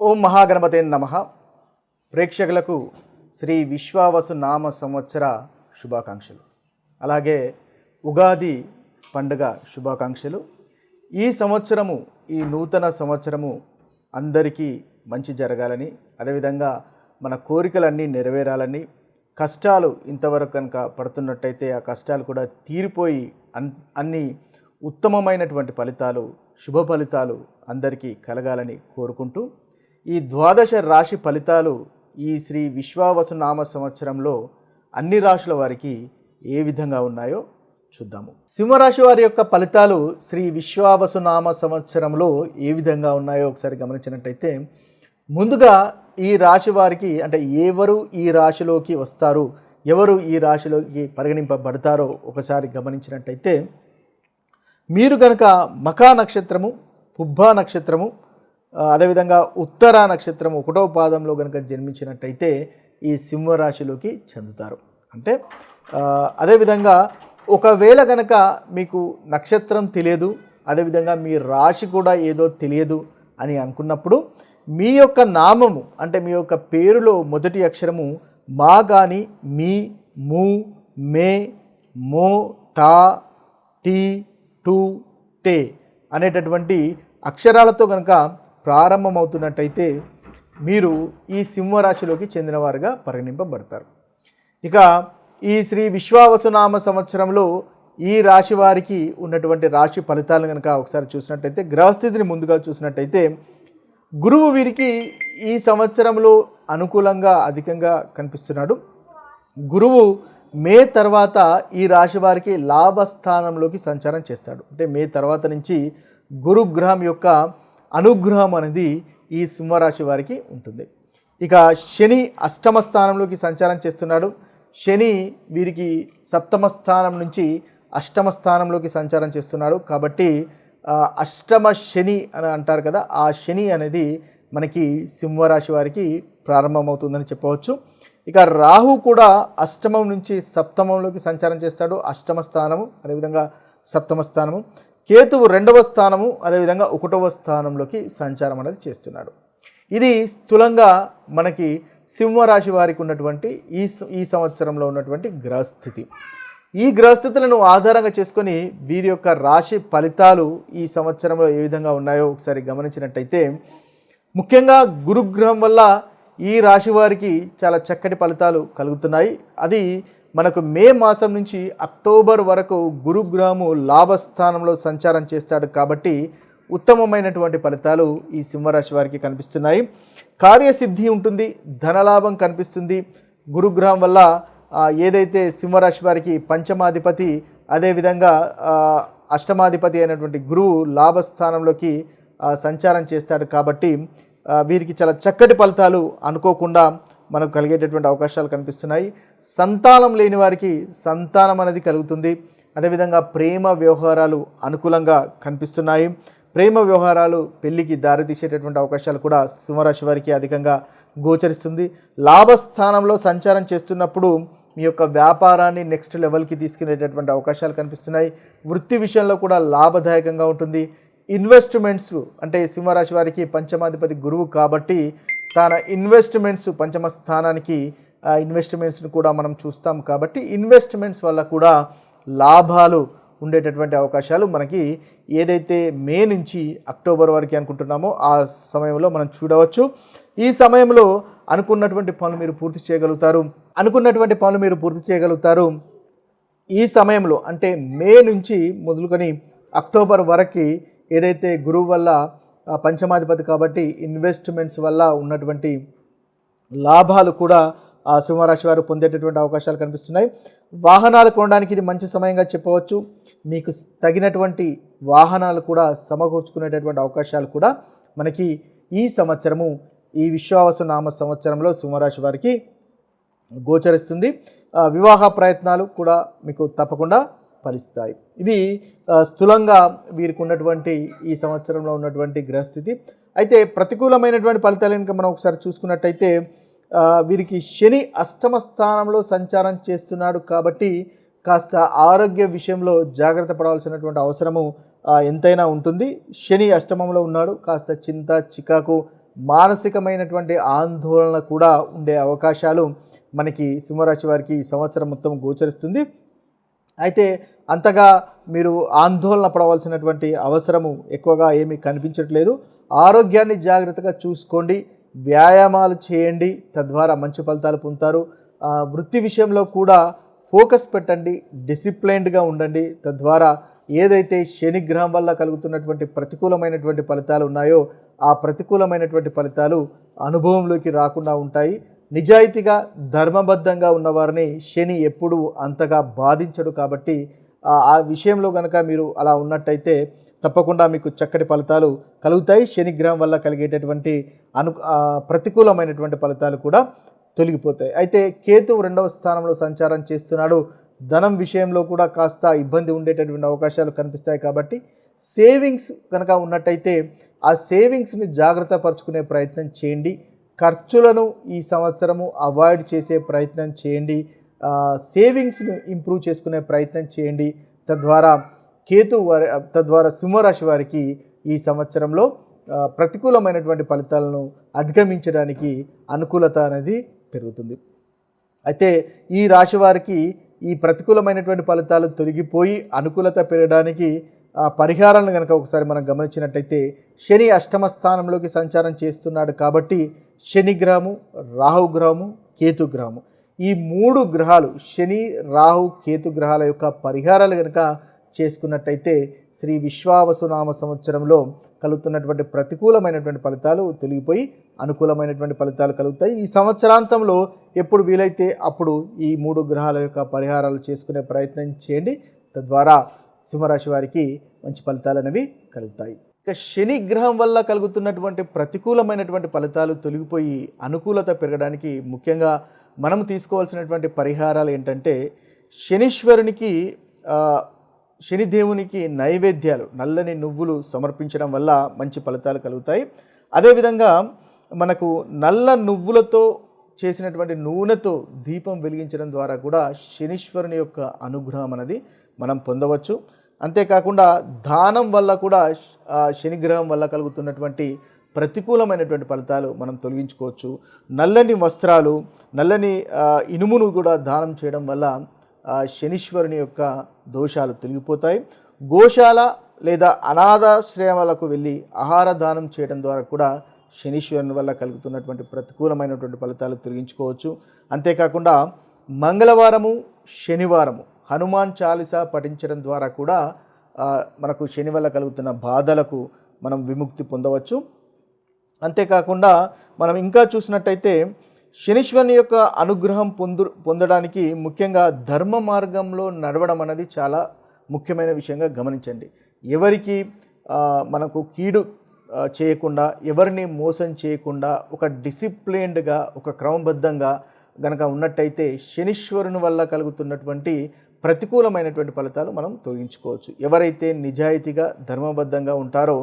ఓం మహాగణపతే నమః. ప్రేక్షకులకు శ్రీ విశ్వావసు నామ సంవత్సర శుభాకాంక్షలు, అలాగే ఉగాది పండుగ శుభాకాంక్షలు. ఈ సంవత్సరము, ఈ నూతన సంవత్సరము అందరికీ మంచి జరగాలని, అదేవిధంగా మన కోరికలన్నీ నెరవేరాలని, కష్టాలు ఇంతవరకు కనుక పడుతున్నట్టయితే ఆ కష్టాలు కూడా తీరిపోయి అన్ని ఉత్తమమైనటువంటి ఫలితాలు, శుభ ఫలితాలు అందరికీ కలగాలని కోరుకుంటూ, ఈ ద్వాదశ రాశి ఫలితాలు ఈ శ్రీ విశ్వావసు నామ సంవత్సరంలో అన్ని రాశుల వారికి ఏ విధంగా ఉన్నాయో చూద్దాము. సింహరాశి వారి యొక్క ఫలితాలు శ్రీ విశ్వావసు నామ సంవత్సరంలో ఏ విధంగా ఉన్నాయో ఒకసారి గమనించినట్టయితే, ముందుగా ఈ రాశి వారికి అంటే ఎవరు ఈ రాశిలోకి వస్తారు, ఎవరు ఈ రాశిలోకి పరిగణింపబడతారో ఒకసారి గమనించినట్టయితే, మీరు కనుక మఖా నక్షత్రము, పుబ్బా నక్షత్రము, అదేవిధంగా ఉత్తరా నక్షత్రము 1వ పాదంలో కనుక జన్మించినట్టయితే ఈ సింహరాశిలోకి చెందుతారు. అంటే అదేవిధంగా ఒకవేళ కనుక మీకు నక్షత్రం తెలియదు, అదేవిధంగా మీ రాశి కూడా ఏదో తెలియదు అని అనుకున్నప్పుడు, మీ యొక్క నామము అంటే మీ యొక్క పేరులో మొదటి అక్షరము మా కానీ, మీ, ము, మే, మో, టా, టీ, టు, టే అనేటటువంటి అక్షరాలతో కనుక ప్రారంభమవుతున్నట్టయితే మీరు ఈ సింహరాశిలోకి చెందినవారుగా పరిగణింపబడతారు. ఇక ఈ శ్రీ విశ్వావసునామ సంవత్సరంలో ఈ రాశి వారికి ఉన్నటువంటి రాశి ఫలితాలను కనుక ఒకసారి చూసినట్టయితే, గ్రహస్థితిని ముందుగా చూసినట్టయితే, గురువు వీరికి ఈ సంవత్సరంలో అనుకూలంగా అధికంగా కనిపిస్తున్నాడు. గురువు మే తర్వాత ఈ రాశి వారికి లాభస్థానంలోకి సంచారం చేస్తాడు. అంటే మే తర్వాత నుంచి గురుగ్రహం యొక్క అనుగ్రహం అనేది ఈ సింహరాశి వారికి ఉంటుంది. ఇక శని అష్టమ స్థానంలోకి సంచారం చేస్తున్నాడు. శని వీరికి సప్తమ స్థానం నుంచి అష్టమ స్థానంలోకి సంచారం చేస్తున్నాడు. కాబట్టి అష్టమ శని అని అంటారు కదా, ఆ శని అనేది మనకి సింహరాశి వారికి ప్రారంభమవుతుందని చెప్పవచ్చు. ఇక రాహు కూడా అష్టమం నుంచి సప్తమంలోకి సంచారం చేస్తాడు. అష్టమ స్థానము, అదేవిధంగా సప్తమ స్థానము. కేతువు 2వ స్థానము, అదేవిధంగా 1వ స్థానంలోకి సంచారం అనేది చేస్తున్నాడు. ఇది స్థూలంగా మనకి సింహరాశి వారికి ఉన్నటువంటి ఈ సంవత్సరంలో ఉన్నటువంటి గ్రహస్థితి. ఈ గ్రహస్థితులను ఆధారంగా చేసుకొని వీరి యొక్క రాశి ఫలితాలు ఈ సంవత్సరంలో ఏ విధంగా ఉన్నాయో ఒకసారి గమనించినట్టయితే, ముఖ్యంగా గురుగ్రహం వల్ల ఈ రాశి వారికి చాలా చక్కటి ఫలితాలు కలుగుతున్నాయి. అది మనకు మే మాసం నుంచి అక్టోబర్ వరకు గురుగ్రహము లాభస్థానంలో సంచారం చేస్తాడు. కాబట్టి ఉత్తమమైనటువంటి ఫలితాలు ఈ సింహరాశి వారికి కనిపిస్తున్నాయి. కార్యసిద్ధి ఉంటుంది, ధనలాభం కనిపిస్తుంది. గురుగ్రహం వల్ల ఏదైతే సింహరాశి వారికి పంచమాధిపతి, అదేవిధంగా అష్టమాధిపతి అయినటువంటి గురువు లాభస్థానంలోకి సంచారం చేస్తాడు. కాబట్టి వీరికి చాలా చక్కటి ఫలితాలు అనుకోకుండా మనకు కలిగేటటువంటి అవకాశాలు కనిపిస్తున్నాయి. సంతానం లేని వారికి సంతానం అనేది కలుగుతుంది. అదేవిధంగా ప్రేమ వ్యవహారాలు అనుకూలంగా కనిపిస్తున్నాయి. ప్రేమ వ్యవహారాలు పెళ్లికి దారితీసేటటువంటి అవకాశాలు కూడా సింహరాశి వారికి అధికంగా గోచరిస్తుంది. లాభస్థానంలో సంచారం చేస్తున్నప్పుడు మీ యొక్క వ్యాపారాన్ని నెక్స్ట్ లెవెల్కి తీసుకునేటటువంటి అవకాశాలు కనిపిస్తున్నాయి. వృత్తి విషయంలో కూడా లాభదాయకంగా ఉంటుంది. ఇన్వెస్ట్మెంట్స్ అంటే సింహరాశి వారికి పంచమాధిపతి గురువు కాబట్టి తన ఇన్వెస్ట్మెంట్స్ పంచమ స్థానానికి ఇన్వెస్ట్మెంట్స్ని కూడా మనం చూస్తాం. కాబట్టి ఇన్వెస్ట్మెంట్స్ వల్ల కూడా లాభాలు ఉండేటటువంటి అవకాశాలు మనకి ఏదైతే మే నుంచి అక్టోబర్ వరకు అనుకుంటున్నామో ఆ సమయంలో మనం చూడవచ్చు. ఈ సమయంలో అనుకున్నటువంటి పనులు మీరు పూర్తి చేయగలుగుతారు. ఈ సమయంలో అంటే మే నుంచి మొదలుకొని అక్టోబర్ వరకు ఏదైతే గురువు వల్ల పంచమాధిపతి కాబట్టి ఇన్వెస్ట్మెంట్స్ వల్ల ఉన్నటువంటి లాభాలు కూడా ఆ సింహరాశి వారు పొందేటటువంటి అవకాశాలు కనిపిస్తున్నాయి. వాహనాలు కొనడానికి ఇది మంచి సమయంగా చెప్పవచ్చు. మీకు తగినటువంటి వాహనాలు కూడా సమకూర్చుకునేటటువంటి అవకాశాలు కూడా మనకి ఈ సంవత్సరము, ఈ విశ్వావసు నామ సంవత్సరంలో సింహరాశి వారికి గోచరిస్తుంది. వివాహ ప్రయత్నాలు కూడా మీకు తప్పకుండా ఫలిస్తాయి. ఇవి స్థూలంగా వీరికి ఉన్నటువంటి ఈ సంవత్సరంలో ఉన్నటువంటి గ్రహస్థితి. అయితే ప్రతికూలమైనటువంటి ఫలితాలు కనుక మనం ఒకసారి చూసుకున్నట్టయితే, వీరికి శని అష్టమ స్థానంలో సంచారం చేస్తున్నాడు. కాబట్టి కాస్త ఆరోగ్య విషయంలో జాగ్రత్త పడవలసినటువంటి అవసరము ఎంతైనా ఉంటుంది. శని అష్టమంలో ఉన్నాడు, కాస్త చింత, చికాకు, మానసికమైనటువంటి ఆందోళన కూడా ఉండే అవకాశాలు మనకి సింహరాశి వారికి ఈ సంవత్సరం మొత్తం గోచరిస్తుంది. అయితే అంతగా మీరు ఆందోళన పడవలసినటువంటి అవసరము ఎక్కువగా ఏమీ కనిపించట్లేదు. ఆరోగ్యాన్ని జాగ్రత్తగా చూసుకోండి, వ్యాయామాలు చేయండి, తద్వారా మంచి ఫలితాలు పొందుతారు. వృత్తి విషయంలో కూడా ఫోకస్ పెట్టండి, డిసిప్లైన్డ్గా ఉండండి. తద్వారా ఏదైతే శనిగ్రహం వల్ల కలుగుతున్నటువంటి ప్రతికూలమైనటువంటి ఫలితాలు ఉన్నాయో ఆ ప్రతికూలమైనటువంటి ఫలితాలు అనుభవంలోకి రాకుండా ఉంటాయి. నిజాయితీగా ధర్మబద్ధంగా ఉన్నవారిని శని ఎప్పుడూ అంతగా బాధించడు. కాబట్టి ఆ విషయంలో కనుక మీరు అలా ఉన్నట్టయితే తప్పకుండా మీకు చక్కటి ఫలితాలు కలుగుతాయి. శనిగ్రహం వల్ల కలిగేటటువంటి ప్రతికూలమైనటువంటి ఫలితాలు కూడా తొలగిపోతాయి. అయితే కేతువు 2వ స్థానంలో సంచారం చేస్తున్నాడు. ధనం విషయంలో కూడా కాస్త ఇబ్బంది ఉండేటటువంటి అవకాశాలు కనిపిస్తాయి. కాబట్టి సేవింగ్స్ కనుక ఉన్నట్టయితే ఆ సేవింగ్స్ని జాగ్రత్త పరుచుకునే ప్రయత్నం చేయండి. ఖర్చులను ఈ సంవత్సరము అవాయిడ్ చేసే ప్రయత్నం చేయండి. సేవింగ్స్ను ఇంప్రూవ్ చేసుకునే ప్రయత్నం చేయండి. తద్వారా సింహరాశి వారికి ఈ సంవత్సరంలో ప్రతికూలమైనటువంటి ఫలితాలను అధిగమించడానికి అనుకూలత అనేది పెరుగుతుంది. అయితే ఈ రాశి వారికి ఈ ప్రతికూలమైనటువంటి ఫలితాలు తొలగిపోయి అనుకూలత పెరగడానికి పరిహారాలను కనుక ఒకసారి మనం గమనించినట్టయితే శని 8వ స్థానంలోకి సంచారం చేస్తున్నాడు. కాబట్టి శనిగ్రహము, రాహుగ్రహము, కేతుగ్రహము ఈ 3 గ్రహాలు శని, రాహు, కేతు గ్రహాల యొక్క పరిహారాలు కనుక చేసుకున్నట్టయితే శ్రీ విశ్వావసునామ సంవత్సరంలో కలుగుతున్నటువంటి ప్రతికూలమైనటువంటి ఫలితాలు తొలగిపోయి అనుకూలమైనటువంటి ఫలితాలు కలుగుతాయి. ఈ సంవత్సరాంతంలో ఎప్పుడు వీలైతే అప్పుడు ఈ 3 గ్రహాల యొక్క పరిహారాలు చేసుకునే ప్రయత్నం చేయండి. తద్వారా సింహరాశి వారికి మంచి ఫలితాలు అనేవి కలుగుతాయి. ఇక శని గ్రహం వల్ల కలుగుతున్నటువంటి ప్రతికూలమైనటువంటి ఫలితాలు తొలగిపోయి అనుకూలత పెరగడానికి ముఖ్యంగా మనం తీసుకోవాల్సినటువంటి పరిహారాలు ఏంటంటే శనీశ్వరునికి శనిదేవునికి నైవేద్యాలు, నల్లని నువ్వులు సమర్పించడం వల్ల మంచి ఫలితాలు కలుగుతాయి. అదేవిధంగా మనకు నల్ల నువ్వులతో చేసినటువంటి నూనెతో దీపం వెలిగించడం ద్వారా కూడా శనీశ్వరుని యొక్క అనుగ్రహం అనేది మనం పొందవచ్చు. అంతేకాకుండా దానం వల్ల కూడా శనిగ్రహం వల్ల కలుగుతున్నటువంటి ప్రతికూలమైనటువంటి ఫలితాలు మనం తొలగించుకోవచ్చు. నల్లని వస్త్రాలు, నల్లని ఇనుమును కూడా దానం చేయడం వల్ల శనీశ్వరుని యొక్క దోషాలు తొలగిపోతాయి. గోశాల లేదా అనాథాశ్రయాలకు వెళ్ళి ఆహార దానం చేయడం ద్వారా కూడా శనీశ్వరుని వల్ల కలుగుతున్నటువంటి ప్రతికూలమైనటువంటి ఫలితాలు తొలగించుకోవచ్చు. అంతేకాకుండా మంగళవారము, శనివారము హనుమాన్ చాలీసా పఠించడం ద్వారా కూడా మనకు శని వల్ల కలుగుతున్న బాధలకు మనం విముక్తి పొందవచ్చు. అంతేకాకుండా మనం ఇంకా చూసినట్టయితే శనీశ్వరుని యొక్క అనుగ్రహం పొందడానికి ముఖ్యంగా ధర్మ మార్గంలో నడవడం అనేది చాలా ముఖ్యమైన విషయంగా గమనించండి. ఎవరికి మనకు కీడు చేయకుండా, ఎవరిని మోసం చేయకుండా ఒక డిసిప్లైన్డ్గా, ఒక క్రమబద్ధంగా గనక ఉన్నట్టయితే శనీశ్వరుని వల్ల కలుగుతున్నటువంటి ప్రతికూలమైనటువంటి ఫలితాలు మనం తొలగించుకోవచ్చు. ఎవరైతే నిజాయితీగా ధర్మబద్ధంగా ఉంటారో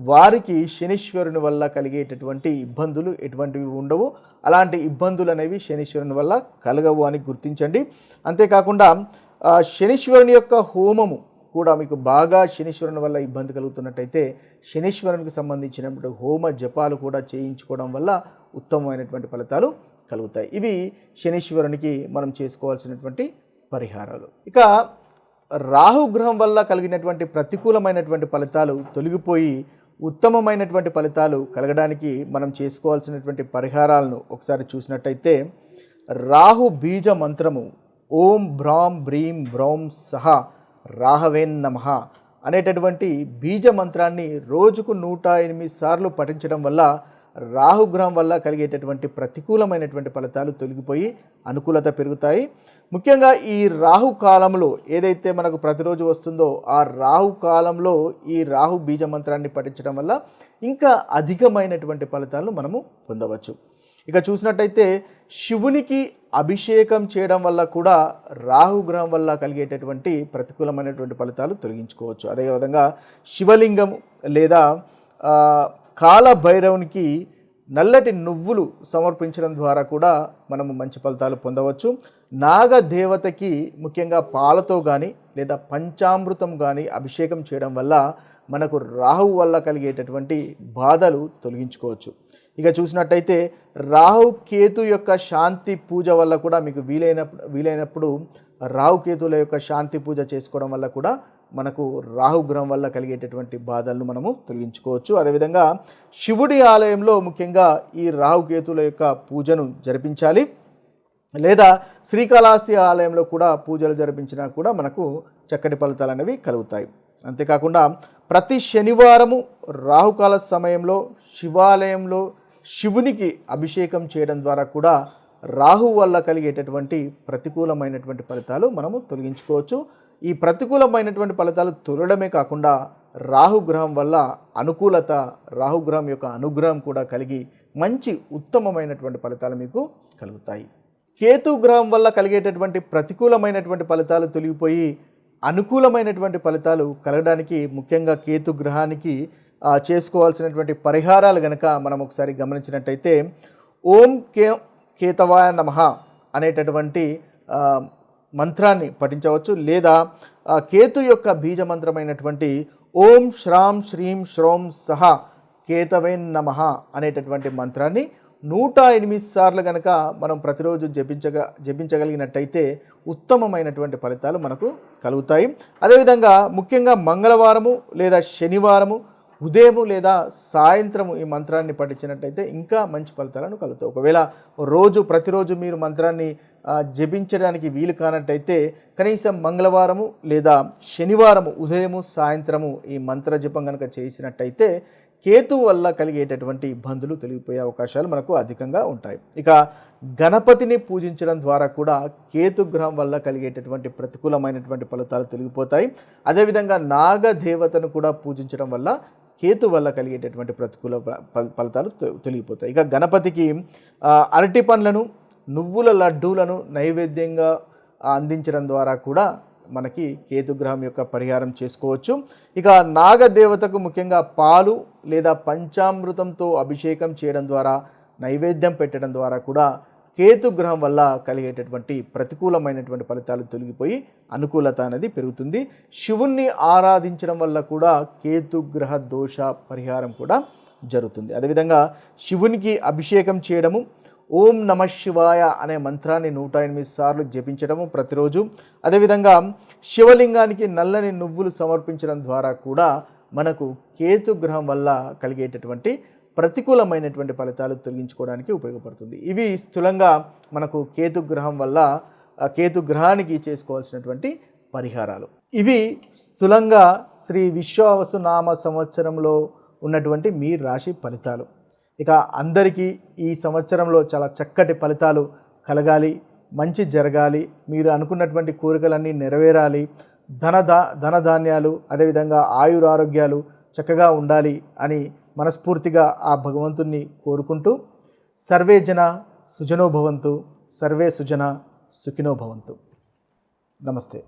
వారికి శనీశ్వరుని వల్ల కలిగేటటువంటి ఇబ్బందులు ఎటువంటివి ఉండవు. అలాంటి ఇబ్బందులు అనేవి శనీశ్వరుని వల్ల కలగవు అని గుర్తించండి. అంతేకాకుండా శనీశ్వరుని యొక్క హోమము కూడా మీకు బాగా శనీశ్వరుని వల్ల ఇబ్బంది కలుగుతున్నట్టయితే శనీశ్వరునికి సంబంధించినటువంటి హోమ జపాలు కూడా చేయించుకోవడం వల్ల ఉత్తమమైనటువంటి ఫలితాలు కలుగుతాయి. ఇవి శనీశ్వరునికి మనం చేసుకోవాల్సినటువంటి పరిహారాలు. ఇక రాహుగ్రహం వల్ల కలిగినటువంటి ప్రతికూలమైనటువంటి ఫలితాలు తొలగిపోయి ఉత్తమమైనటువంటి ఫలితాలు కలగడానికి మనం చేసుకోవాల్సినటువంటి పరిహారాలను ఒకసారి చూసినట్టయితే రాహు బీజ మంత్రము ఓం భ్రాం బ్రీం బ్రౌం సహ రాహవేన్ నమః అనేటటువంటి బీజ మంత్రాన్ని రోజుకు 108 సార్లు పఠించడం వల్ల రాహుగ్రహం వల్ల కలిగేటటువంటి ప్రతికూలమైనటువంటి ఫలితాలు తొలగిపోయి అనుకూలత పెరుగుతాయి. ముఖ్యంగా ఈ రాహు కాలంలో ఏదైతే మనకు ప్రతిరోజు వస్తుందో ఆ రాహు కాలంలో ఈ రాహు బీజ మంత్రాన్ని పఠించడం వల్ల ఇంకా అధికమైనటువంటి ఫలితాలను మనము పొందవచ్చు. ఇక చూసినట్టయితే శివునికి అభిషేకం చేయడం వల్ల కూడా రాహుగ్రహం వల్ల కలిగేటటువంటి ప్రతికూలమైనటువంటి ఫలితాలు తొలగించుకోవచ్చు. అదేవిధంగా శివలింగం లేదా కాలభైరవునికి నల్లటి నువ్వులు సమర్పించడం ద్వారా కూడా మనము మంచి ఫలితాలు పొందవచ్చు. నాగదేవతకి ముఖ్యంగా పాలతో కానీ లేదా పంచామృతం కానీ అభిషేకం చేయడం వల్ల మనకు రాహువు వల్ల కలిగేటటువంటి బాధలు తొలగించుకోవచ్చు. ఇక చూసినట్టయితే రాహు కేతు యొక్క శాంతి పూజ వల్ల కూడా మీకు వీలైనప్పుడు రాహుకేతుల యొక్క శాంతి పూజ చేసుకోవడం వల్ల కూడా మనకు రాహుగ్రహం వల్ల కలిగేటటువంటి బాధలను మనము తొలగించుకోవచ్చు. అదేవిధంగా శివుడి ఆలయంలో ముఖ్యంగా ఈ రాహుకేతుల యొక్క పూజను జరిపించాలి. లేదా శ్రీకాళహస్తి ఆలయంలో కూడా పూజలు జరిపించినా కూడా మనకు చక్కటి ఫలితాలు అనేవి కలుగుతాయి. అంతేకాకుండా ప్రతి శనివారము రాహుకాల సమయంలో శివాలయంలో శివునికి అభిషేకం చేయడం ద్వారా కూడా రాహు వల్ల కలిగేటటువంటి ప్రతికూలమైనటువంటి ఫలితాలు మనము తొలగించుకోవచ్చు. ఈ ప్రతికూలమైనటువంటి ఫలితాలు తొలగడమే కాకుండా రాహుగ్రహం వల్ల అనుకూలత, రాహుగ్రహం యొక్క అనుగ్రహం కూడా కలిగి మంచి ఉత్తమమైనటువంటి ఫలితాలు మీకు కలుగుతాయి. కేతు గ్రహం వల్ల కలిగేటటువంటి ప్రతికూలమైనటువంటి ఫలితాలు తొలగిపోయి అనుకూలమైనటువంటి ఫలితాలు కలగడానికి ముఖ్యంగా కేతు గ్రహానికి చేసుకోవాల్సినటువంటి పరిహారాలు కనుక మనం ఒకసారి గమనించినట్టయితే ఓం కేతవాయ నమః అనేటటువంటి మంత్రాన్ని పఠించవచ్చు. లేదా కేతు యొక్క బీజ మంత్రమైనటువంటి ఓం శ్రాం శ్రీం శ్రోం సహ కేతవే నమః అనేటటువంటి మంత్రాన్ని 108 సార్లు కనుక మనం ప్రతిరోజు జపించగలిగినట్టయితే ఉత్తమమైనటువంటి ఫలితాలు మనకు కలుగుతాయి. అదేవిధంగా ముఖ్యంగా మంగళవారము లేదా శనివారము ఉదయము లేదా సాయంత్రము ఈ మంత్రాన్ని పఠించినట్టయితే ఇంకా మంచి ఫలితాలను కలుగుతాయి. ఒకవేళ ప్రతిరోజు మీరు మంత్రాన్ని జపించడానికి వీలు కానట్టయితే కనీసం మంగళవారము లేదా శనివారము ఉదయము సాయంత్రము ఈ మంత్ర జపం కనుక చేసినట్టయితే కేతు వల్ల కలిగేటటువంటి ఇబ్బందులు తొలగిపోయే అవకాశాలు మనకు అధికంగా ఉంటాయి. ఇక గణపతిని పూజించడం ద్వారా కూడా కేతు గ్రహం వల్ల కలిగేటటువంటి ప్రతికూలమైనటువంటి ఫలితాలు తొలగిపోతాయి. అదేవిధంగా నాగదేవతను కూడా పూజించడం వల్ల కేతు వల్ల కలిగేటటువంటి ప్రతికూల ఫలితాలు తొలగిపోతాయి. ఇక గణపతికి అరటి పండ్లను, నువ్వుల లడ్డూలను నైవేద్యంగా అందించడం ద్వారా కూడా మనకి కేతుగ్రహం యొక్క పరిహారం చేసుకోవచ్చు. ఇక నాగదేవతకు ముఖ్యంగా పాలు లేదా పంచామృతంతో అభిషేకం చేయడం ద్వారా, నైవేద్యం పెట్టడం ద్వారా కూడా కేతుగ్రహం వల్ల కలిగేటటువంటి ప్రతికూలమైనటువంటి ఫలితాలు తొలగిపోయి అనుకూలత అనేది పెరుగుతుంది. శివుణ్ణి ఆరాధించడం వల్ల కూడా కేతుగ్రహ దోష పరిహారం కూడా జరుగుతుంది. అదేవిధంగా శివునికి అభిషేకం చేయడము, ఓం నమ శివాయ అనే మంత్రాన్ని 108 సార్లు జపించడము ప్రతిరోజు. అదేవిధంగా శివలింగానికి నల్లని నువ్వులు సమర్పించడం ద్వారా కూడా మనకు కేతుగ్రహం వల్ల కలిగేటటువంటి ప్రతికూలమైనటువంటి ఫలితాలు తొలగించుకోవడానికి ఉపయోగపడుతుంది. ఇవి స్థూలంగా మనకు కేతుగ్రహానికి చేసుకోవాల్సినటువంటి పరిహారాలు. ఇవి స్థూలంగా శ్రీ విశ్వావసు నామ సంవత్సరంలో ఉన్నటువంటి మీ రాశి ఫలితాలు. ఇక అందరికీ ఈ సంవత్సరంలో చాలా చక్కటి ఫలితాలు కలగాలి, మంచి జరగాలి, మీరు అనుకున్నటువంటి కోరికలన్నీ నెరవేరాలి, ధనధాన్యాలు అదేవిధంగా ఆయురారోగ్యాలు చక్కగా ఉండాలి అని మనస్ఫూర్తిగా ఆ భగవంతుణ్ణి కోరుకుంటూ సర్వే జన సుజనో భవంతు, సర్వే సుజన సుఖినో భవంతు. నమస్తే.